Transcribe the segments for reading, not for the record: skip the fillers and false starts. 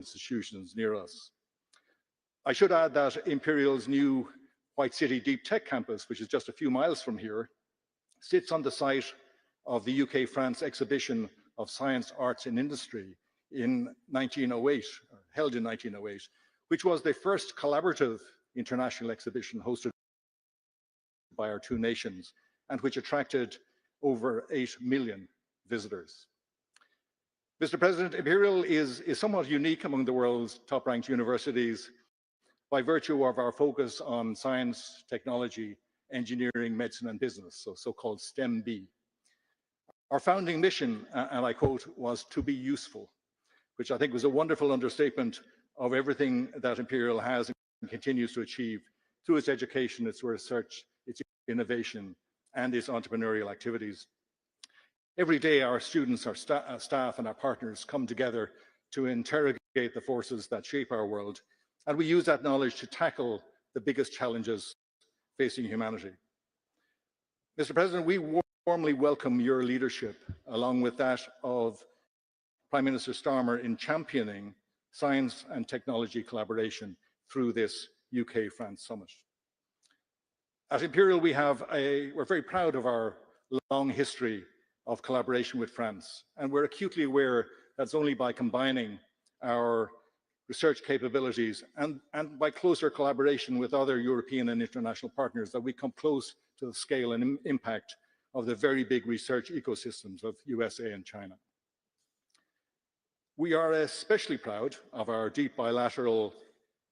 institutions near us. I should add that Imperial's new White City Deep Tech campus, which is just a few miles from here, sits on the site of the UK-France exhibition of science, arts and industry in 1908, held in 1908, which was the first collaborative international exhibition hosted by our two nations and which attracted over 8 million visitors. Mr. President, Imperial is somewhat unique among the world's top-ranked universities by virtue of our focus on science, technology, engineering, medicine, and business, so-called STEM-B. Our founding mission, and I quote, was to be useful, which I think was a wonderful understatement of everything that Imperial has and continues to achieve through its education, its research, its innovation, and its entrepreneurial activities. Every day, our students, our staff, and our partners come together to interrogate the forces that shape our world, and we use that knowledge to tackle the biggest challenges facing humanity. Mr. President, we warmly welcome your leadership, along with that of Prime Minister Starmer, in championing science and technology collaboration through this UK-France summit. At Imperial, we're very proud of our long history of collaboration with France, and we're acutely aware that it's only by combining our research capabilities and by closer collaboration with other European and international partners that we come close to the scale and impact of the very big research ecosystems of USA and China. We are especially proud of our deep bilateral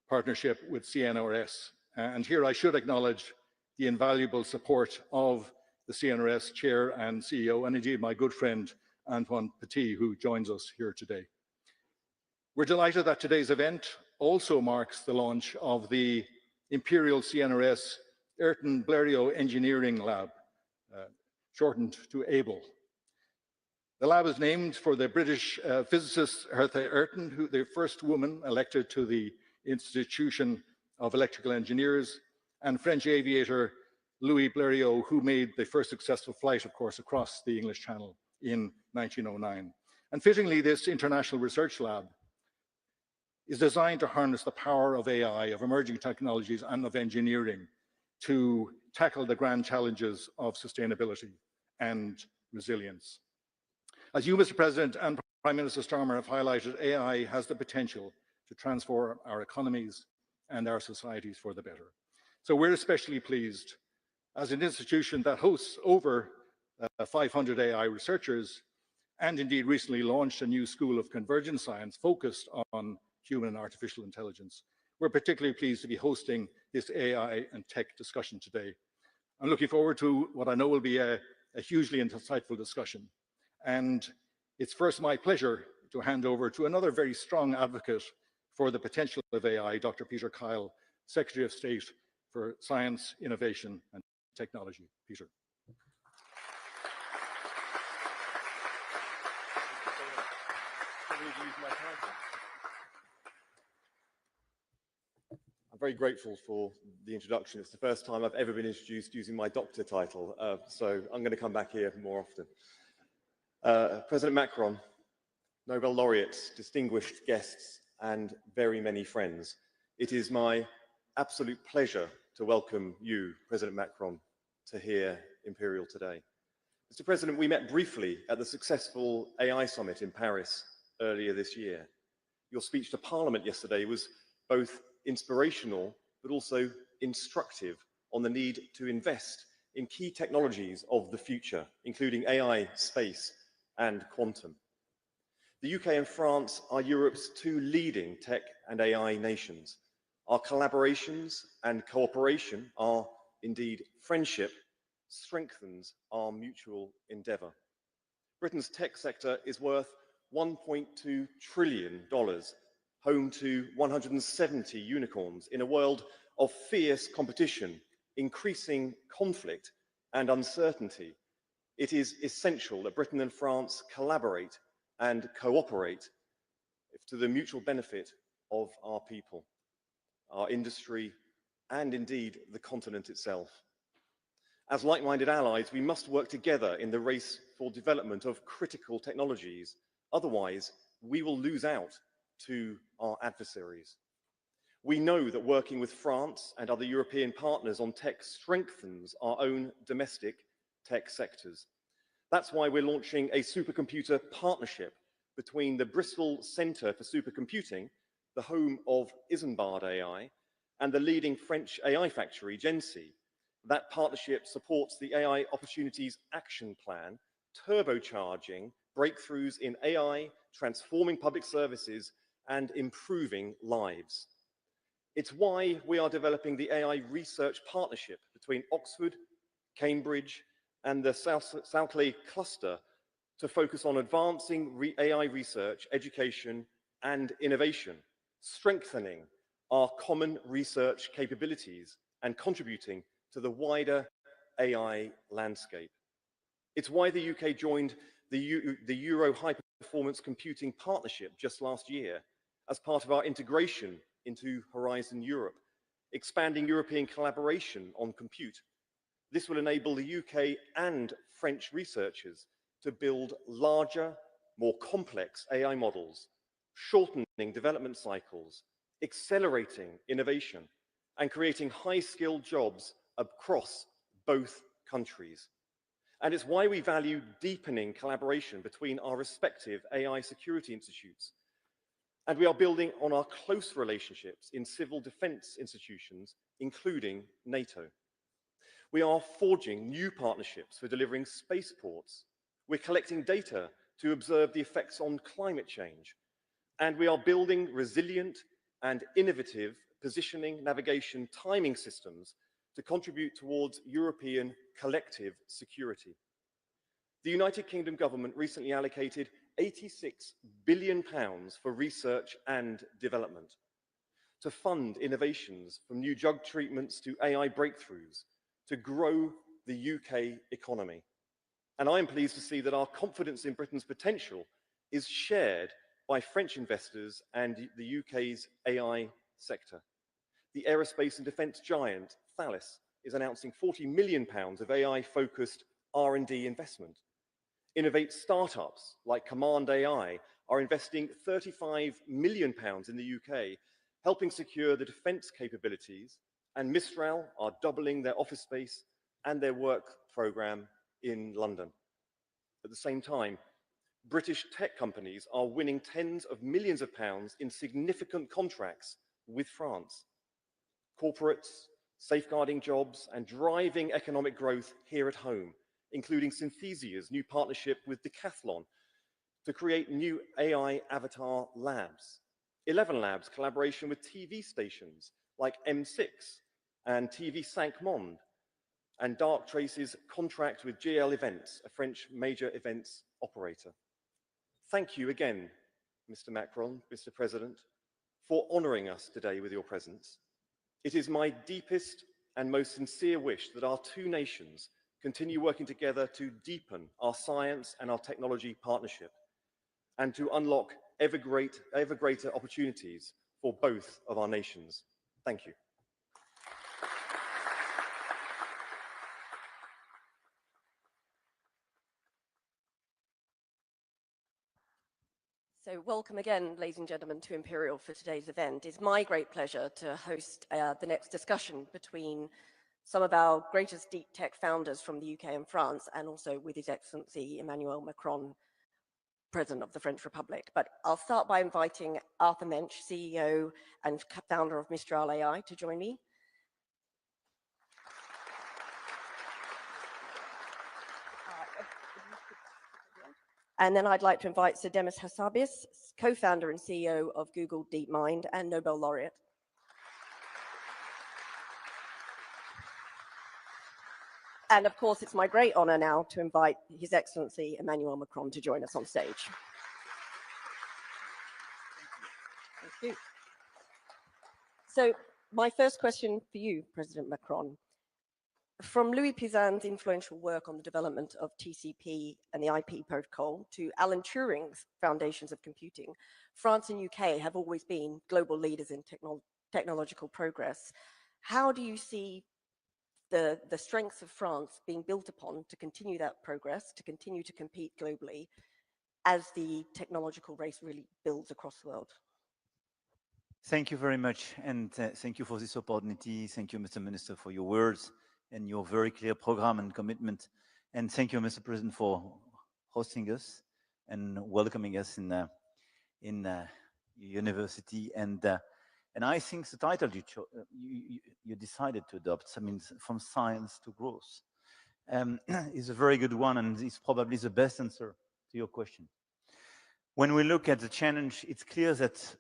partnership with CNRS, and here I should acknowledge the invaluable support of the CNRS Chair and CEO, and indeed my good friend Antoine Petit, who joins us here today. We're delighted that today's event also marks the launch of the Imperial CNRS Ayrton Blériot Engineering Lab, shortened to ABLE. The lab is named for the British physicist Hertha Ayrton, the first woman elected to the Institution of Electrical Engineers, and French aviator Louis Blériot, who made the first successful flight, of course, across the English Channel in 1909. And fittingly, this international research lab is designed to harness the power of AI, of emerging technologies, and of engineering to tackle the grand challenges of sustainability and resilience. As you, Mr. President, and Prime Minister Starmer have highlighted, AI has the potential to transform our economies and our societies for the better. So we're especially pleased, as an institution that hosts over 500 AI researchers, and indeed recently launched a new school of convergent science focused on human and artificial intelligence. We're particularly pleased to be hosting this AI and tech discussion today. I'm looking forward to what I know will be a hugely insightful discussion. And it's first my pleasure to hand over to another very strong advocate for the potential of AI, Dr. Peter Kyle, Secretary of State for Science, Innovation and Technology. Peter. I'm very grateful for the introduction. It's the first time I've ever been introduced using my doctor title, so I'm going to come back here more often. President Macron, Nobel laureates, distinguished guests, and very many friends, it is my absolute pleasure to welcome you, President Macron, to hear Imperial today. Mr. President, we met briefly at the successful AI Summit in Paris earlier this year. Your speech to Parliament yesterday was both inspirational, but also instructive on the need to invest in key technologies of the future, including AI, space, and quantum. The UK and France are Europe's two leading tech and AI nations. Our collaborations and cooperation, our indeed friendship, strengthens our mutual endeavour. Britain's tech sector is worth $1.2 trillion, home to 170 unicorns in a world of fierce competition, increasing conflict and uncertainty. It is essential that Britain and France collaborate and cooperate to the mutual benefit of our people, our industry, and indeed the continent itself. As like-minded allies, we must work together in the race for development of critical technologies. Otherwise, we will lose out to our adversaries. We know that working with France and other European partners on tech strengthens our own domestic tech sectors. That's why we're launching a supercomputer partnership between the Bristol Centre for Supercomputing, the home of Isambard AI, and the leading French AI factory, Gency. That partnership supports the AI Opportunities Action Plan, turbocharging breakthroughs in AI, transforming public services, and improving lives. It's why we are developing the AI Research Partnership between Oxford, Cambridge, and the Southleigh Cluster to focus on advancing AI research, education, and innovation, strengthening our common research capabilities and contributing to the wider AI landscape. It's why the UK joined the Euro High Performance Computing Partnership just last year as part of our integration into Horizon Europe, expanding European collaboration on compute. This will enable the UK and French researchers to build larger, more complex AI models, shortening development cycles, accelerating innovation, and creating high-skilled jobs across both countries. And it's why we value deepening collaboration between our respective AI security institutes. And we are building on our close relationships in civil defense institutions, including NATO. We are forging new partnerships for delivering spaceports. We're collecting data to observe the effects on climate change. And we are building resilient and innovative positioning, navigation, timing systems to contribute towards European collective security. The United Kingdom government recently allocated £86 billion for research and development to fund innovations from new drug treatments to AI breakthroughs to grow the UK economy. And I am pleased to see that our confidence in Britain's potential is shared by French investors and the UK's AI sector. The aerospace and defence giant Thales is announcing £40 million of AI-focused R&D investment. Innovate startups like Command AI are investing £35 million in the UK, helping secure the defence capabilities, and Mistral are doubling their office space and their work programme in London. At the same time, British tech companies are winning tens of millions of pounds in significant contracts with France. Corporates, safeguarding jobs and driving economic growth here at home, including Synthesia's new partnership with Decathlon to create new AI avatar labs. 11 Labs collaboration with TV stations like M6 and TV5 Monde, and Darktrace's contract with GL Events, a French major events operator. Thank you again, Mr. Macron, Mr. President, for honouring us today with your presence. It is my deepest and most sincere wish that our two nations continue working together to deepen our science and our technology partnership and to unlock ever greater opportunities for both of our nations. Thank you. So welcome again, ladies and gentlemen, to Imperial for today's event. It's my great pleasure to host the next discussion between some of our greatest deep tech founders from the UK and France, and also with His Excellency Emmanuel Macron, President of the French Republic. But I'll start by inviting Arthur Mensch, CEO and founder of Mistral AI, to join me. And then I'd like to invite Sir Demis Hassabis, co-founder and CEO of Google DeepMind and Nobel laureate. And of course, it's my great honor now to invite His Excellency Emmanuel Macron to join us on stage. Thank you. So my first question for you, President Macron. From Louis Pisan's influential work on the development of TCP and the IP protocol to Alan Turing's foundations of computing, France and UK have always been global leaders in technological progress. How do you see the strengths of France being built upon to continue that progress, to continue to compete globally as the technological race really builds across the world? Thank you very much, and thank you for this opportunity. Thank you, Mr. Minister, for your words and your very clear program and commitment. And thank you, Mr. President, for hosting us and welcoming us in university. And I think the title you decided to adopt, I mean, from science to growth, is a very good one, and is probably the best answer to your question. When we look at the challenge, it's clear that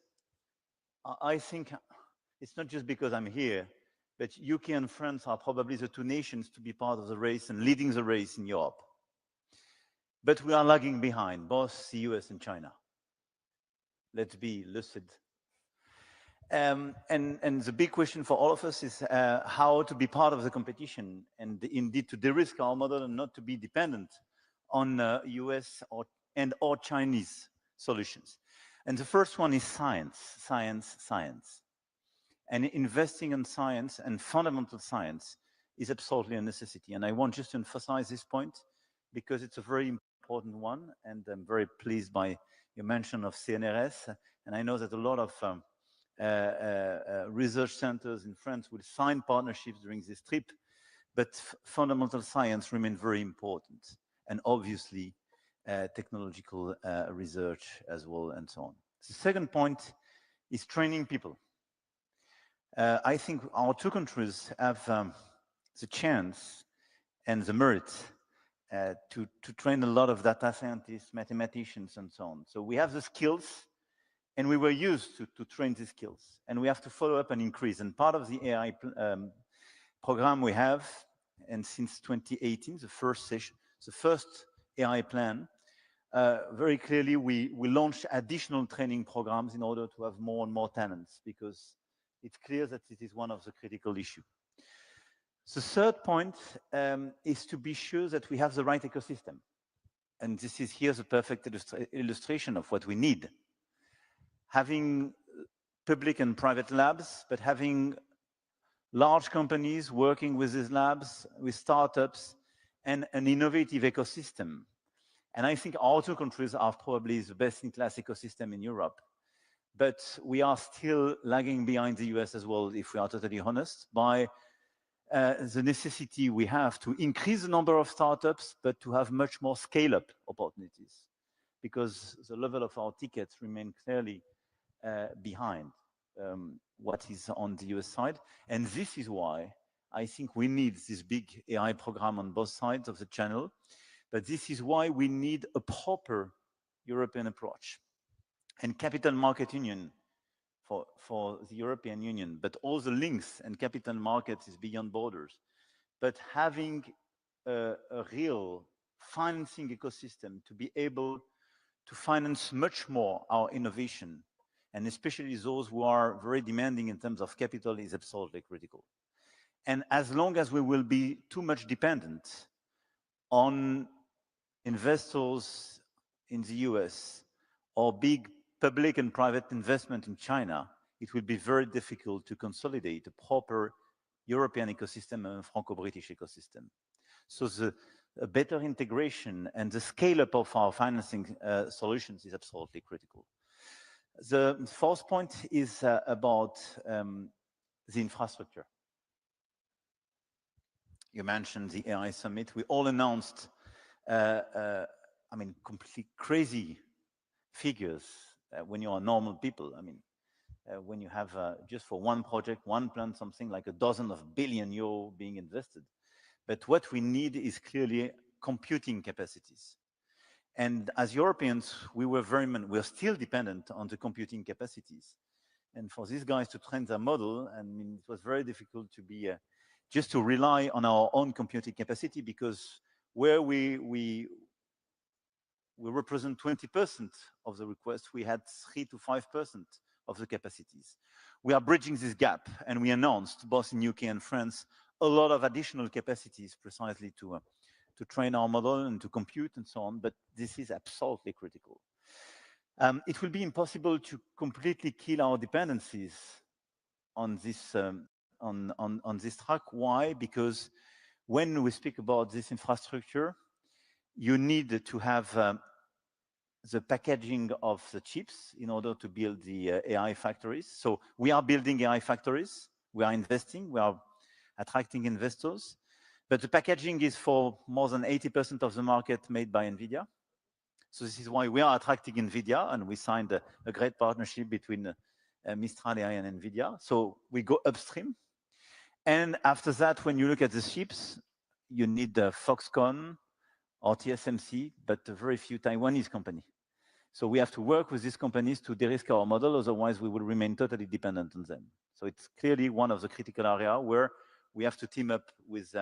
I think it's not just because I'm here, but UK and France are probably the two nations to be part of the race and leading the race in Europe. But we are lagging behind, both the US and China. Let's be lucid. And the big question for all of us is how to be part of the competition and indeed to de-risk our model and not to be dependent on US or Chinese solutions. And the first one is science, science, science. And investing in science and fundamental science is absolutely a necessity. And I want just to emphasize this point because it's a very important one. And I'm very pleased by your mention of CNRS. And I know that a lot of research centers in France will sign partnerships during this trip. But fundamental science remains very important. And obviously, technological research as well, and so on. The second point is training people. I think our two countries have the chance and the merit to train a lot of data scientists, mathematicians, and so on. So we have the skills, and we were used to train these skills. And we have to follow up and increase. And part of the AI program we have, and since 2018, the first AI plan, very clearly, we launched additional training programs in order to have more and more talents, because it's clear that it is one of the critical issues. The third point is to be sure that we have the right ecosystem. And this is here's a perfect illustration of what we need. Having public and private labs, but having large companies working with these labs, with startups, and an innovative ecosystem. And I think our two countries are probably the best-in-class ecosystem in Europe. But we are still lagging behind the US as well, if we are totally honest, by the necessity we have to increase the number of startups, but to have much more scale-up opportunities, because the level of our tickets remain clearly behind what is on the US side. And this is why I think we need this big AI program on both sides of the channel. But this is why we need a proper European approach and capital market union for the European Union. But all the links and capital markets is beyond borders. But having a real financing ecosystem to be able to finance much more our innovation, and especially those who are very demanding in terms of capital, is absolutely critical. And as long as we will be too much dependent on investors in the US or big public and private investment in China, it will be very difficult to consolidate a proper European ecosystem and a Franco-British ecosystem. So a better integration and the scale-up of our financing solutions is absolutely critical. The fourth point is about the infrastructure. You mentioned the AI summit. We all announced I mean, completely crazy figures when you are normal people. I mean, when you have just for one project, one plan, something like a dozen of billion euro being invested. But what we need is clearly computing capacities. And as Europeans, we're still dependent on the computing capacities. And for these guys to train their model, I mean, it was very difficult to be just to rely on our own computing capacity, because where we represent 20% of the requests, we had 3 to 5% of the capacities. We are bridging this gap, and we announced, both in UK and France, a lot of additional capacities precisely to train our model and to compute and so on, but this is absolutely critical. It will be impossible to completely kill our dependencies on this on this track. Why? Because when we speak about this infrastructure, you need to have the packaging of the chips in order to build the AI factories. So we are building AI factories. We are investing. We are attracting investors. But the packaging is for more than 80% of the market made by NVIDIA. So this is why we are attracting NVIDIA, and we signed a great partnership between Mistral AI and NVIDIA. So we go upstream. And after that, when you look at the chips, you need Foxconn or TSMC, but very few Taiwanese companies. So we have to work with these companies to de-risk our model, otherwise we will remain totally dependent on them. So it's clearly one of the critical areas where we have to team up with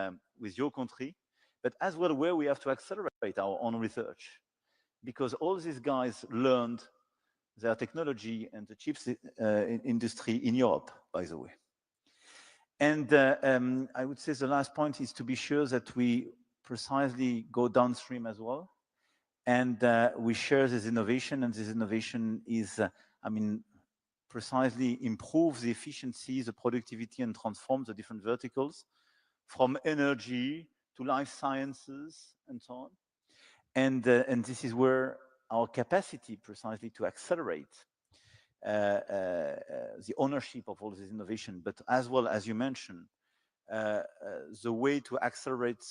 your country, but as well where we have to accelerate our own research. Because all these guys learned their technology and the chips industry in Europe, by the way. And I would say the last point is to be sure that we precisely go downstream as well. And we share this innovation, and this innovation is, precisely improve the efficiency, the productivity, and transform the different verticals from energy to life sciences and so on. And this is where our capacity precisely to accelerate the ownership of all this innovation, but as well as you mentioned, the way to accelerate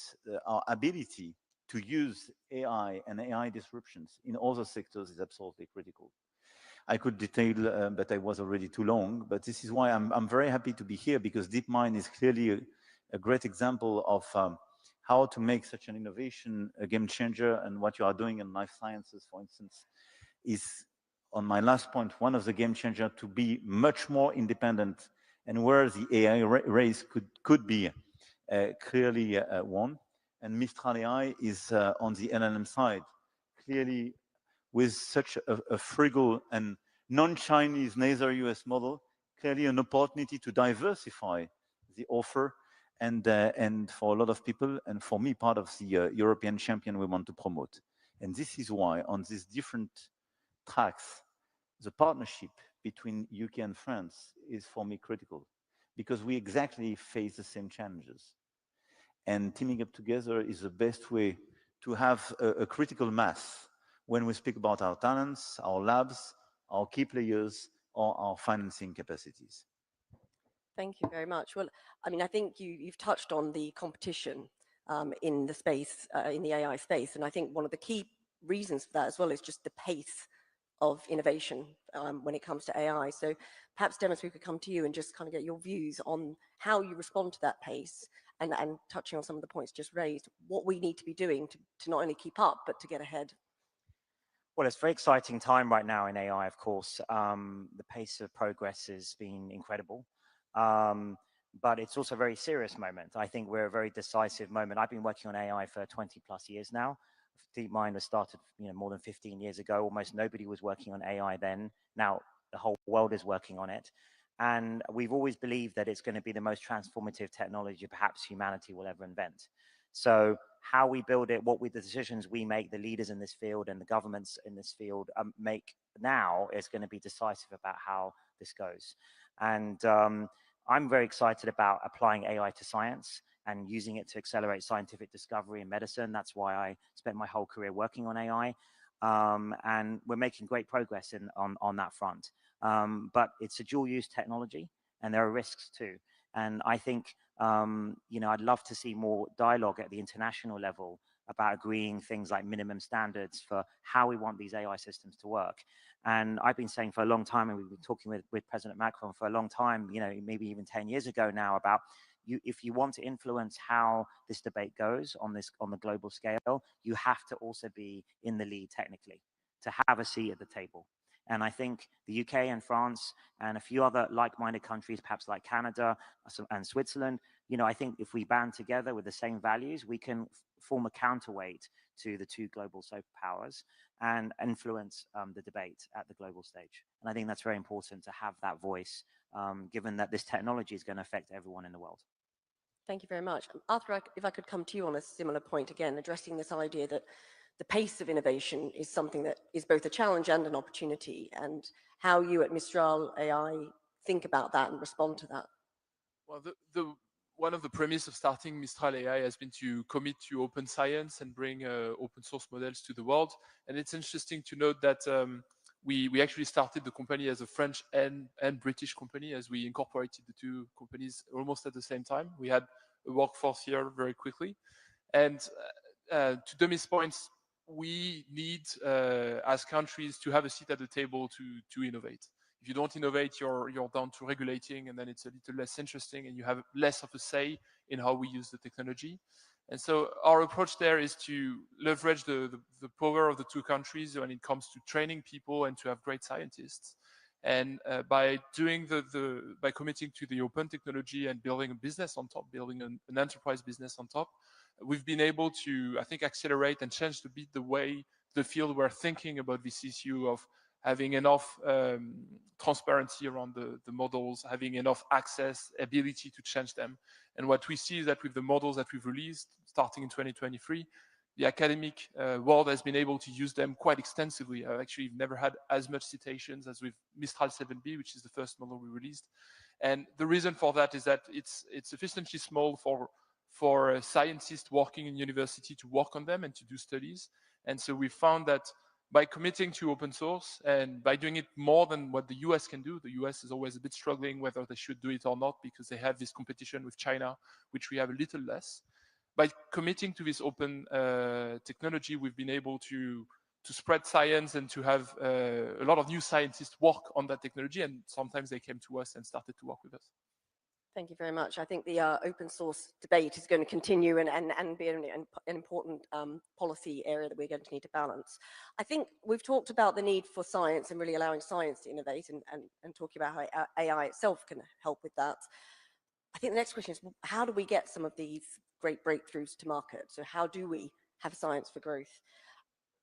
our ability to use AI and AI disruptions in other sectors is absolutely critical. I could detail, but I was already too long, but this is why I'm very happy to be here, because DeepMind is clearly a great example of how to make such an innovation a game changer. And what you are doing in life sciences, for instance, is, on my last point, one of the game changers to be much more independent, and where the AI race could be clearly won. And Mistral AI is on the LLM side, clearly with such a frugal and non-Chinese, neither US model, clearly an opportunity to diversify the offer, and for a lot of people, and for me, part of the European champion we want to promote. And this is why on these different tracks, the partnership between UK and France is for me critical, because we exactly face the same challenges. And teaming up together is the best way to have a critical mass when we speak about our talents, our labs, our key players, or our financing capacities. Thank you very much. Well, I mean, I think you've touched on the competition in the space, in the AI space. And I think one of the key reasons for that as well is just the pace of innovation when it comes to AI. So perhaps, Demis, we could come to you and just kind of get your views on how you respond to that pace, and touching on some of the points just raised, what we need to be doing to not only keep up, but to get ahead. Well, it's a very exciting time right now in AI, of course. The pace of progress has been incredible. But it's also a very serious moment. I think we're a very decisive moment. I've been working on AI for 20 plus years now. DeepMind was started more than 15 years ago. Almost nobody was working on AI then. Now the whole world is working on it. And we've always believed that it's going to be the most transformative technology perhaps humanity will ever invent. So how we build it, the decisions we make, the leaders in this field and the governments in this field make now is going to be decisive about how this goes. And I'm very excited about applying AI to science and using it to accelerate scientific discovery in medicine. That's why I spent my whole career working on AI. And we're making great progress on that front. But it's a dual-use technology, and there are risks too. And I think, I'd love to see more dialogue at the international level about agreeing things like minimum standards for how we want these AI systems to work. And I've been saying for a long time, and we've been talking with President Macron for a long time, maybe even 10 years ago now, about if you want to influence how this debate goes on the global scale, you have to also be in the lead technically to have a seat at the table. And I think the UK and France and a few other like-minded countries, perhaps like Canada and Switzerland, I think if we band together with the same values, we can form a counterweight to the two global superpowers and influence the debate at the global stage. And I think that's very important to have that voice, given that this technology is going to affect everyone in the world. Thank you very much. Arthur, if I could come to you on a similar point again, addressing this idea that the pace of innovation is something that is both a challenge and an opportunity, and how you at Mistral AI think about that and respond to that. Well, one of the premises of starting Mistral AI has been to commit to open science and bring open source models to the world. And it's interesting to note that we actually started the company as a French and British company, as we incorporated the two companies almost at the same time. We had a workforce here very quickly. And to Demi's points, we need, as countries, to have a seat at the table to innovate. If you don't innovate, you're down to regulating, and then it's a little less interesting, and you have less of a say in how we use the technology. And so our approach there is to leverage the power of the two countries when it comes to training people and to have great scientists. And by doing by committing to the open technology and building a business on top, building an enterprise business on top, we've been able to, I think, accelerate and change a bit the way the field were thinking about this issue of having enough transparency around the models, having enough access, ability to change them. And what we see is that with the models that we've released, starting in 2023, the academic world has been able to use them quite extensively. I've actually never had as much citations as with Mistral 7B, which is the first model we released. And the reason for that is that it's sufficiently small for scientists working in university to work on them and to do studies. And so we found that by committing to open source and by doing it more than what the US can do, the US is always a bit struggling whether they should do it or not because they have this competition with China, which we have a little less. By committing to this open technology, we've been able to spread science and to have a lot of new scientists work on that technology, and sometimes they came to us and started to work with us. Thank you very much. I think the open source debate is going to continue and be an important policy area that we're going to need to balance. I think we've talked about the need for science and really allowing science to innovate and talking about how AI itself can help with that. I think the next question is, how do we get some of these great breakthroughs to market? So how do we have science for growth?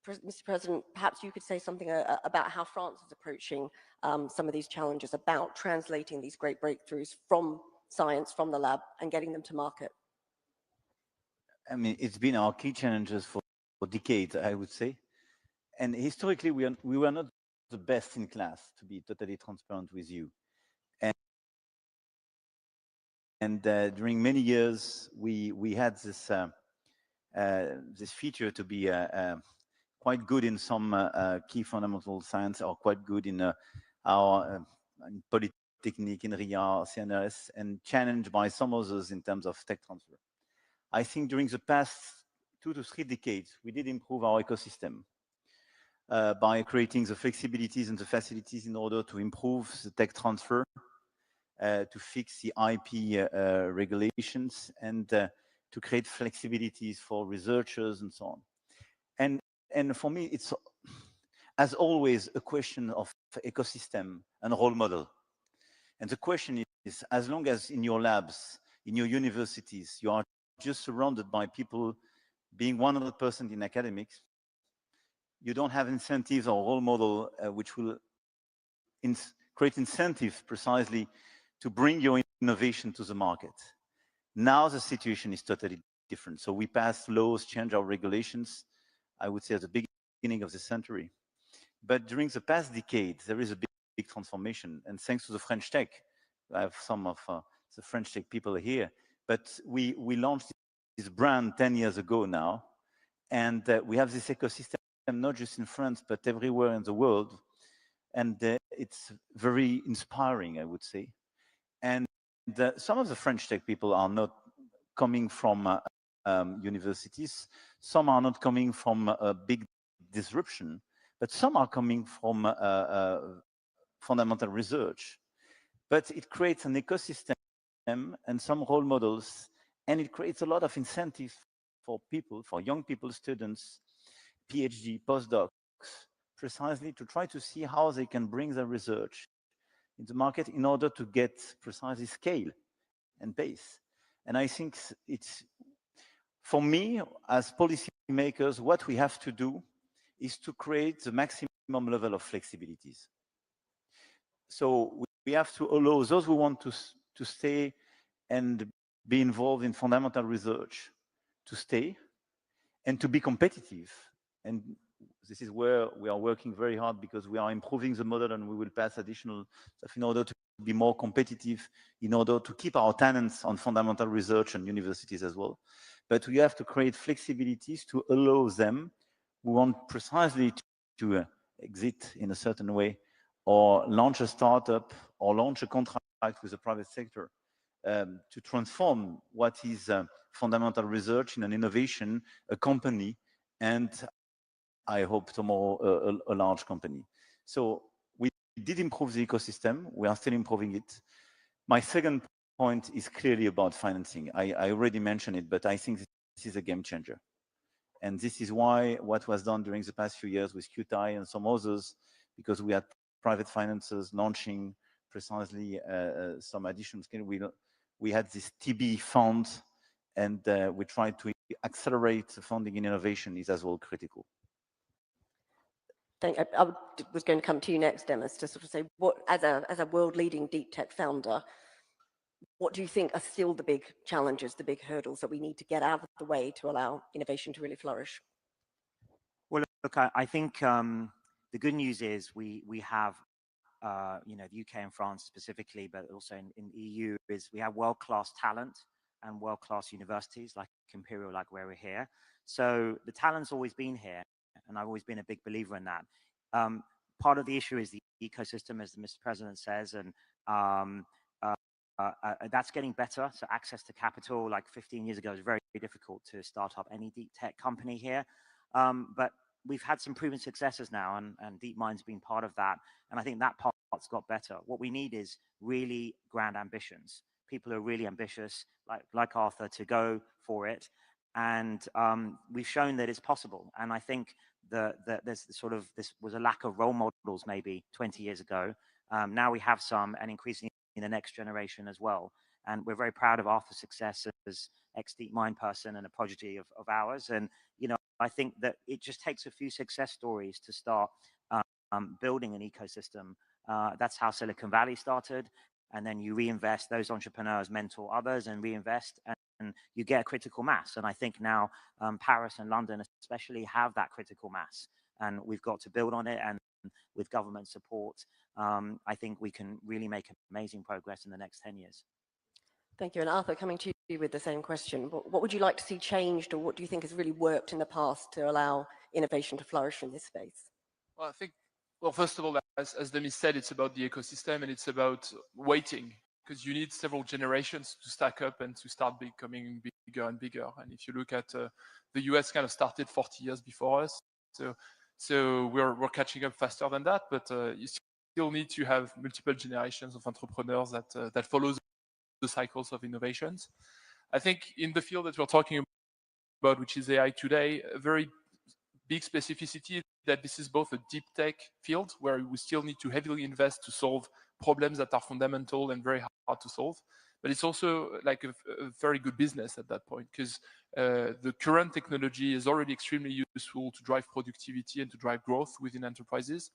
Mr. President, perhaps you could say something about how France is approaching some of these challenges about translating these great breakthroughs from science, from the lab, and getting them to market. I mean, it's been our key challenges for decades, I would say. And historically, we were not the best in class, to be totally transparent with you. And during many years, we had this feature to be quite good in some key fundamental science, or quite good in our in Polytechnique, in RIA, CNRS, and challenged by some others in terms of tech transfer. I think during the past 2 to 3 decades, we did improve our ecosystem by creating the flexibilities and the facilities in order to improve the tech transfer, to fix the IP regulations, and to create flexibilities for researchers and so on. And for me, it's, as always, a question of ecosystem and role model. And the question is, as long as in your labs, in your universities, you are just surrounded by people being 100% in academics, you don't have incentives or role model which will create incentives precisely to bring your innovation to the market. Now the situation is totally different. So we passed laws, changed our regulations, I would say at the beginning of the century. But during the past decade, there is a big transformation. And thanks to the French tech, I have some of the French tech people here, but we launched this brand 10 years ago now. And we have this ecosystem, not just in France, but everywhere in the world. And it's very inspiring, I would say. And some of the French tech people are not coming from universities. Some are not coming from a big disruption, but some are coming from fundamental research. But it creates an ecosystem and some role models, and it creates a lot of incentives for people, for young people, students, PhD, postdocs, precisely to try to see how they can bring their research in the market in order to get precisely scale and pace. And I think it's, for me, as policymakers, what we have to do is to create the maximum level of flexibilities. So we have to allow those who want to stay and be involved in fundamental research to stay and to be competitive. And this is where we are working very hard, because we are improving the model and we will pass additional stuff in order to be more competitive in order to keep our talents on fundamental research and universities as well. But we have to create flexibilities to allow them who want precisely to exit in a certain way, or launch a startup, or launch a contract with the private sector, to transform what is fundamental research in an innovation, a company, and I hope tomorrow a large company. So we did improve the ecosystem. We are still improving it. My second point is clearly about financing. I already mentioned it, but I think this is a game changer. And this is why what was done during the past few years with QTI and some others, because we had private financiers launching precisely some additional scale. We had this TB fund, and we tried to accelerate funding in innovation is as well critical. I was going to come to you next, Demis, to sort of say, what, as a world-leading deep tech founder, what do you think are still the big challenges, the big hurdles that we need to get out of the way to allow innovation to really flourish? Well, look, I think the good news is we have, you know, the UK and France specifically, but also in EU, is we have world-class talent and world-class universities like Imperial, like where we're here. So the talent's always been here, and I've always been a big believer in that. Part of the issue is the ecosystem, as Mr. President says, and that's getting better. So access to capital, like 15 years ago, was very, very difficult to start up any deep tech company here. But we've had some proven successes now, and DeepMind's been part of that. And I think that part's got better. What we need is really grand ambitions. People are really ambitious, like Arthur, to go for it. And we've shown that it's possible. And I think there's sort of, this was a lack of role models maybe 20 years ago. Now we have some, and increasingly in the next generation as well. And we're very proud of Arthur's success as ex-DeepMind person and a prodigy of ours. And, you know, I think that it just takes a few success stories to start building an ecosystem. That's how Silicon Valley started. And then you reinvest, those entrepreneurs mentor others and reinvest, and you get a critical mass. And I think now Paris and London especially have that critical mass. And we've got to build on it, and with government support, I think we can really make amazing progress in the next 10 years. Thank you. And Arthur, coming to you with the same question, what would you like to see changed, or what do you think has really worked in the past to allow innovation to flourish in this space? Well, I think, well, first of all, as Demis said, it's about the ecosystem, and it's about waiting, because you need several generations to stack up and to start becoming bigger and bigger. And if you look at the US, kind of started 40 years before us, so we're catching up faster than that, but you still need to have multiple generations of entrepreneurs that follows the cycles of innovations. I think in the field that we're talking about, which is AI today, a very big specificity is that this is both a deep tech field where we still need to heavily invest to solve problems that are fundamental and very hard to solve. But it's also like a very good business at that point, because the current technology is already extremely useful to drive productivity and to drive growth within enterprises.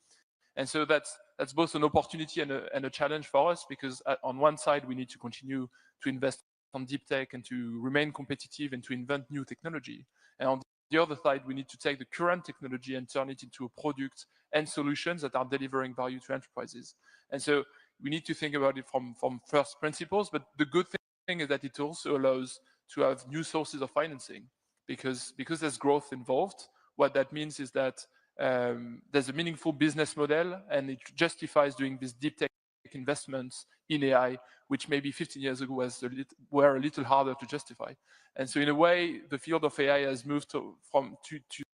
And so that's both an opportunity and a challenge for us, because on one side, we need to continue to invest on deep tech and to remain competitive and to invent new technology. And on the other side, we need to take the current technology and turn it into a product and solutions that are delivering value to enterprises. And so we need to think about it from first principles, but the good thing is that it also allows to have new sources of financing, because there's growth involved. What that means is that there's a meaningful business model, and it justifies doing these deep tech investments in AI, which maybe 15 years ago were a little harder to justify. And so in a way, the field of AI has moved to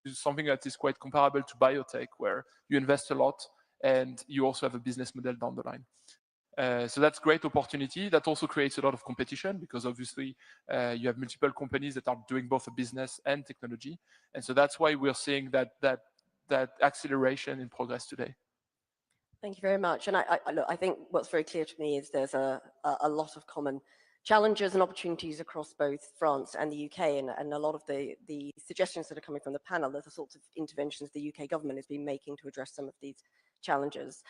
something that is quite comparable to biotech, where you invest a lot and you also have a business model down the line. So that's great opportunity. That also creates a lot of competition, because obviously you have multiple companies that are doing both a business and technology. And so that's why we're seeing that acceleration in progress today. Thank you very much. And I think what's very clear to me is there's a lot of common challenges and opportunities across both France and the UK, and a lot of the suggestions that are coming from the panel are the sorts of interventions the UK government has been making to address some of these challenges.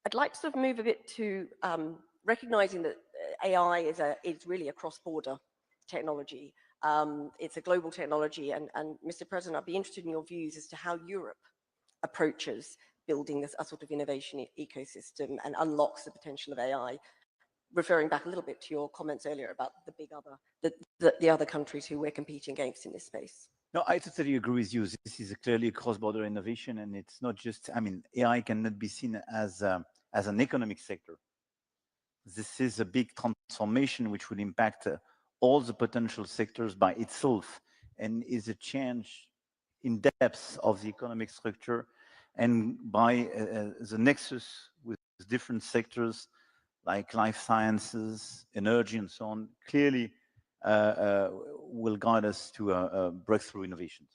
I'd like to sort of move a bit to recognizing that AI is really a cross-border technology. It's a global technology, and Mr. President, I'd be interested in your views as to how Europe approaches building a sort of innovation ecosystem and unlocks the potential of AI referring back a little bit to your comments earlier about the big other, the other countries who we're competing against in this space. No, I totally agree with you. This is clearly a cross-border innovation, and it's not just, I mean, AI cannot be seen as an economic sector. This is a big transformation which will impact all the potential sectors by itself, and is a change in depth of the economic structure, and by the nexus with different sectors like life sciences, energy, and so on, clearly will guide us to breakthrough innovations.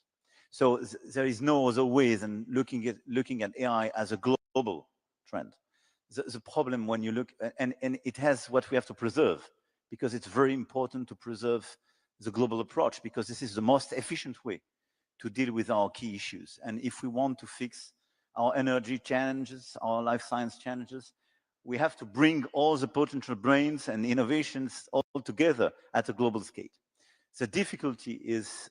So there is no other way than looking at AI as a global trend. The problem when you look, and it has what we have to preserve, because it's very important to preserve the global approach, because this is the most efficient way to deal with our key issues. And if we want to fix our energy challenges, our life science challenges, we have to bring all the potential brains and innovations all together at a global scale. The difficulty is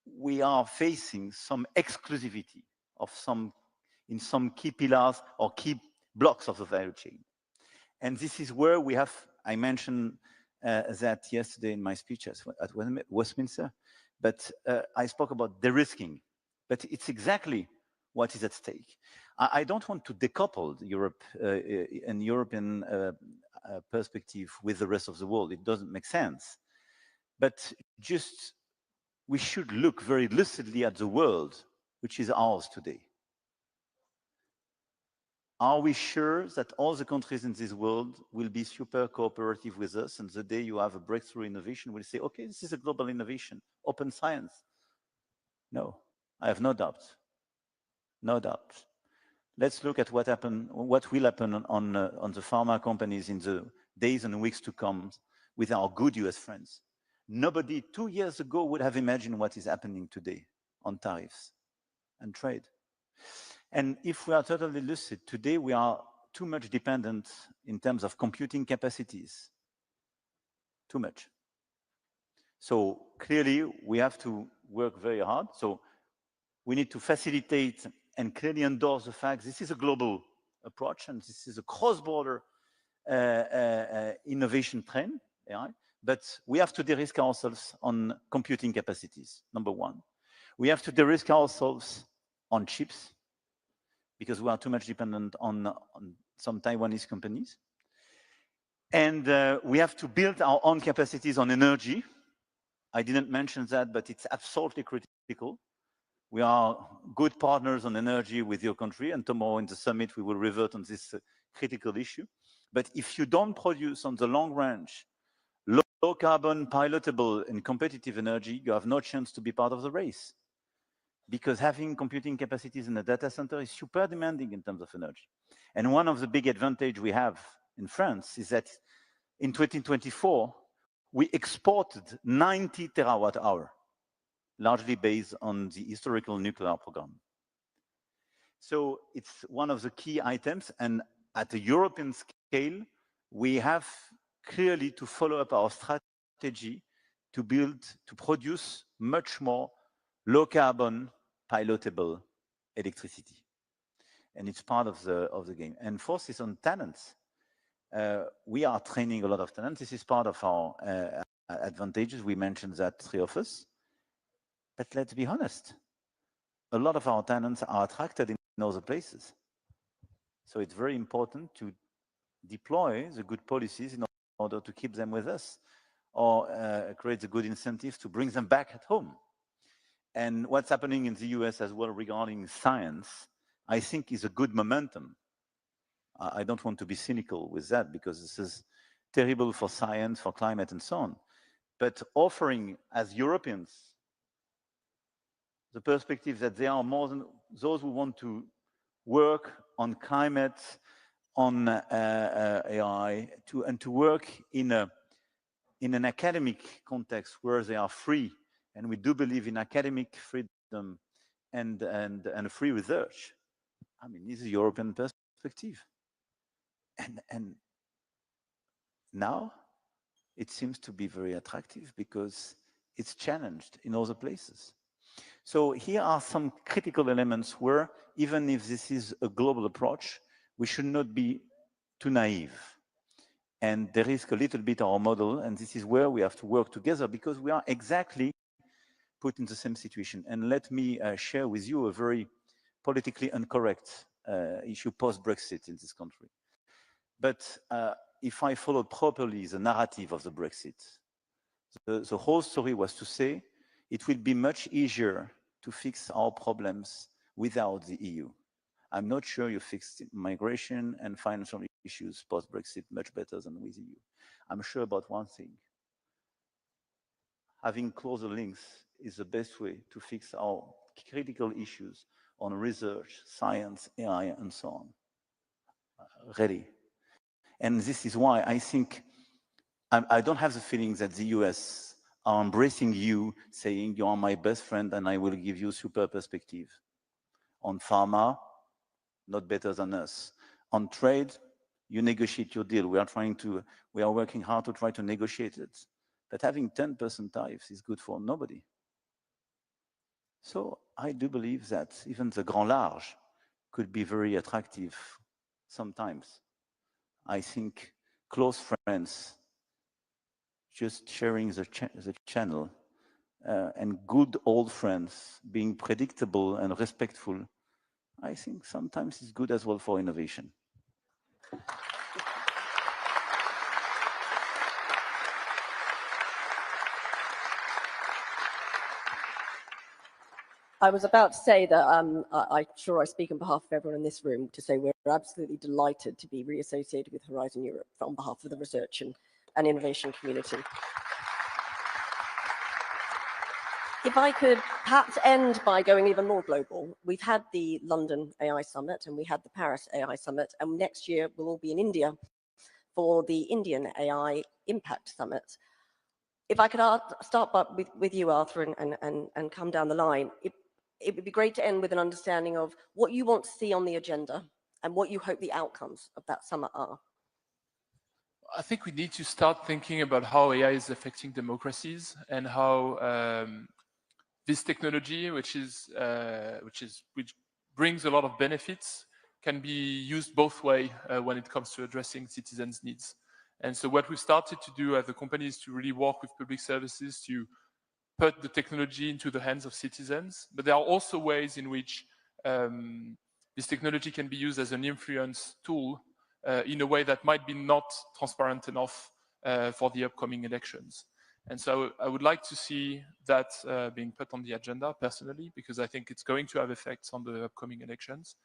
we are facing some exclusivity of in some key pillars or key blocks of the value chain. And this is where we have, I mentioned that yesterday in my speech at Westminster, but I spoke about de-risking, but it's exactly what is at stake. I don't want to decouple Europe and European perspective with the rest of the world. It doesn't make sense. But just, we should look very lucidly at the world, which is ours today. Are we sure that all the countries in this world will be super cooperative with us, and the day you have a breakthrough innovation, we'll say, okay, this is a global innovation, open science? No, I have no doubt. No doubt. Let's look at what will happen on the pharma companies in the days and weeks to come with our good US friends. Nobody 2 years ago would have imagined what is happening today on tariffs and trade. And if we are totally lucid, today we are too much dependent in terms of computing capacities. Too much. So clearly we have to work very hard. So we need to facilitate and clearly endorse the fact this is a global approach and this is a cross-border innovation trend, yeah? But we have to de-risk ourselves on computing capacities, number one. We have to de-risk ourselves on chips, because we are too much dependent on some Taiwanese companies. And we have to build our own capacities on energy. I didn't mention that, but it's absolutely critical. We are good partners on energy with your country, and tomorrow in the summit, we will revert on this critical issue. But if you don't produce on the long range, low carbon, pilotable, and competitive energy, you have no chance to be part of the race. Because having computing capacities in a data center is super demanding in terms of energy. And one of the big advantages we have in France is that in 2024, we exported 90 terawatt hour, largely based on the historical nuclear program. So it's one of the key items, and at a European scale, we have clearly to follow up our strategy to produce much more low carbon, pilotable electricity. And it's part of the game. And fourth is on talents. We are training a lot of talent. This is part of our advantages. We mentioned that, three of us. But let's be honest, a lot of our talents are attracted in other places. So it's very important to deploy the good policies in order to keep them with us, or create the good incentives to bring them back at home. And what's happening in the US as well regarding science, I think is a good momentum. I don't want to be cynical with that, because this is terrible for science, for climate, and so on. But offering, as Europeans, the perspective that there are more than those who want to work on climate, on AI, and to work in an academic context where they are free. And we do believe in academic freedom and free research. I mean, this is a European perspective. And now it seems to be very attractive because it's challenged in other places. So here are some critical elements where, even if this is a global approach, we should not be too naive. And there is a little bit our model, and this is where we have to work together because we are exactly put in the same situation. And let me share with you a very politically incorrect issue post-Brexit in this country. But if I followed properly the narrative of the Brexit, the whole story was to say it will be much easier to fix our problems without the EU. I'm not sure you fixed migration and financial issues post-Brexit much better than with the EU. I'm sure about one thing. Having closer links is the best way to fix our critical issues on research, science, AI, and so on. Ready. And this is why I think I don't have the feeling that the US are embracing you, saying you are my best friend and I will give you super perspective. On pharma, not better than us. On trade, you negotiate your deal. We are working hard to try to negotiate it. But having 10% tariffs is good for nobody. So I do believe that even the grand large could be very attractive sometimes. I think close friends, just sharing the channel, and good old friends, being predictable and respectful, I think sometimes it's good as well for innovation. I was about to say that I'm sure I speak on behalf of everyone in this room to say we're absolutely delighted to be reassociated with Horizon Europe on behalf of the research and innovation community. If I could perhaps end by going even more global, we've had the London AI Summit and we had the Paris AI Summit, and next year we'll all be in India for the Indian AI Impact Summit. If I could start with you, Arthur, and come down the line, it would be great to end with an understanding of what you want to see on the agenda and what you hope the outcomes of that summit are. I think we need to start thinking about how AI is affecting democracies and how this technology, which brings a lot of benefits, can be used both ways when it comes to addressing citizens' needs. And so what we've started to do as a company is to really work with public services to put the technology into the hands of citizens. But there are also ways in which this technology can be used as an influence tool in a way that might be not transparent enough for the upcoming elections. And so I would like to see that being put on the agenda personally, because I think it's going to have effects on the upcoming elections.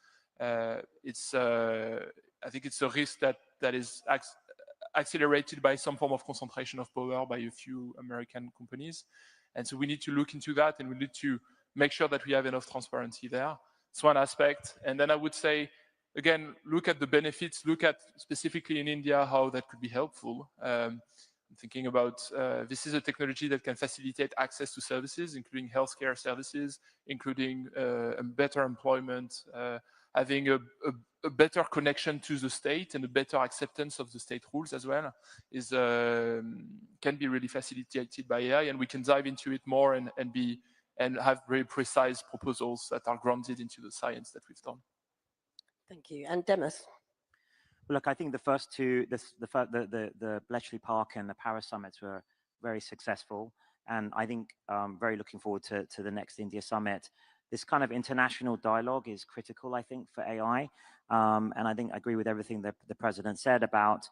I think it's a risk that is accelerated by some form of concentration of power by a few American companies. And so we need to look into that, and we need to make sure that we have enough transparency there. It's one aspect. And then I would say, again, look at the benefits, look at specifically in India how that could be helpful. I'm thinking about this is a technology that can facilitate access to services, including healthcare services, including better employment, having a better connection to the state and a better acceptance of the state rules as well can be really facilitated by AI, and we can dive into it more and have very precise proposals that are grounded into the science that we've done. Thank you. And Demis? Look, I think the first two, the Bletchley Park and the Paris summits were very successful, and I think very looking forward to the next India summit. This kind of international dialogue is critical, I think, for AI, and I think I agree with everything that the president said about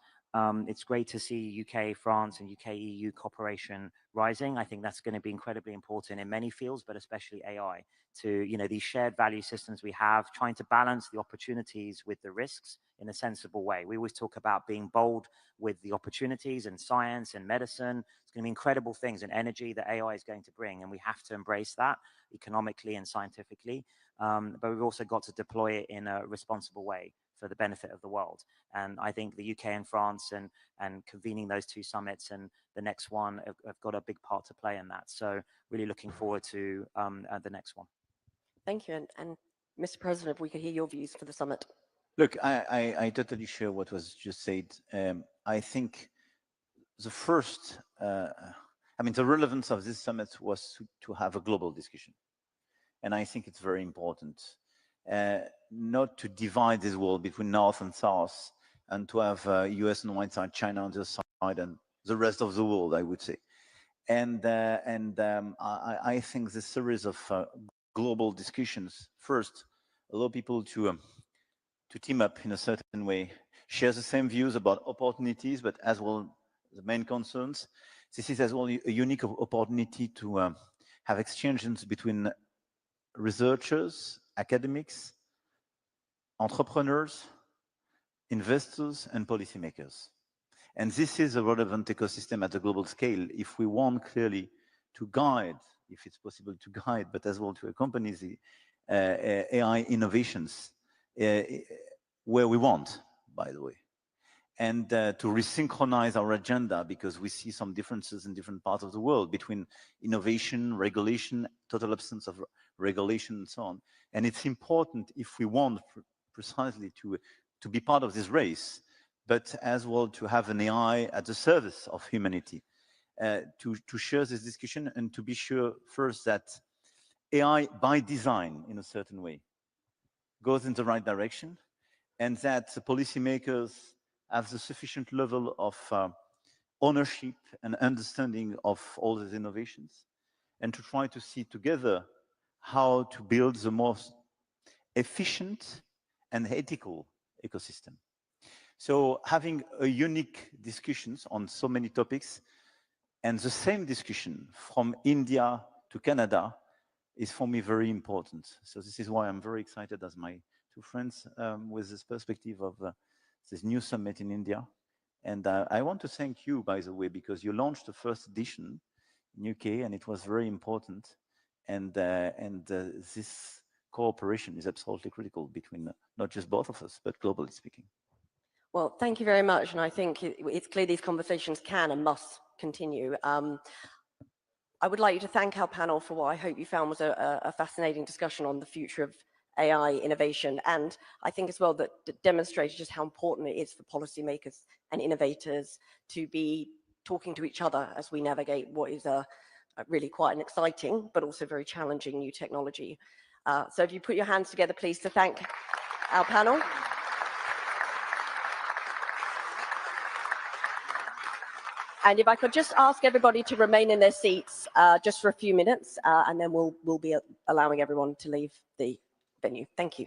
it's great to see UK, France, and UK EU cooperation rising. I think that's going to be incredibly important in many fields, but especially AI, to these shared value systems we have, trying to balance the opportunities with the risks in a sensible way. We always talk about being bold with the opportunities in science and medicine. It's going to be incredible things in energy that AI is going to bring, and we have to embrace that economically and scientifically. But we've also got to deploy it in a responsible way for the benefit of the world. And I think the UK and France and convening those two summits and the next one have got a big part to play in that. So really looking forward to the next one. Thank you. And Mr. President, if we could hear your views for the summit. Look, I totally share what was just said. I think the first, the relevance of this summit was to have a global discussion. And I think it's very important not to divide this world between North and South, and to have US on one side, China on the other side, and the rest of the world, I would say. And I think this series of global discussions first allow people to team up in a certain way, share the same views about opportunities, but as well the main concerns. This is as well a unique opportunity to have exchanges between researchers, academics, entrepreneurs, investors, and policymakers. And this is a relevant ecosystem at a global scale if we want clearly to guide, if it's possible to guide, but as well to accompany the AI innovations where we want, by the way. And to resynchronize our agenda, because we see some differences in different parts of the world between innovation, regulation, total absence of regulation, and so on. And it's important if we want precisely to be part of this race, but as well to have an AI at the service of humanity, to share this discussion and to be sure first that AI by design in a certain way goes in the right direction, and that the policymakers have the sufficient level of ownership and understanding of all these innovations, and to try to see together how to build the most efficient and ethical ecosystem. So having a unique discussions on so many topics and the same discussion from India to Canada is for me very important. So this is why I'm very excited as my two friends with this perspective of this new summit in India. And I want to thank you, by the way, because you launched the first edition in UK and it was very important. And this cooperation is absolutely critical between not just both of us, but globally speaking. Well, thank you very much. And I think it's clear these conversations can and must continue. I would like you to thank our panel for what I hope you found was a fascinating discussion on the future of AI innovation. And I think as well that demonstrated just how important it is for policymakers and innovators to be talking to each other as we navigate what is a really quite an exciting, but also very challenging new technology. So if you put your hands together, please, to thank our panel. And if I could just ask everybody to remain in their seats just for a few minutes, and then we'll be allowing everyone to leave the venue. Thank you.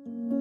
you.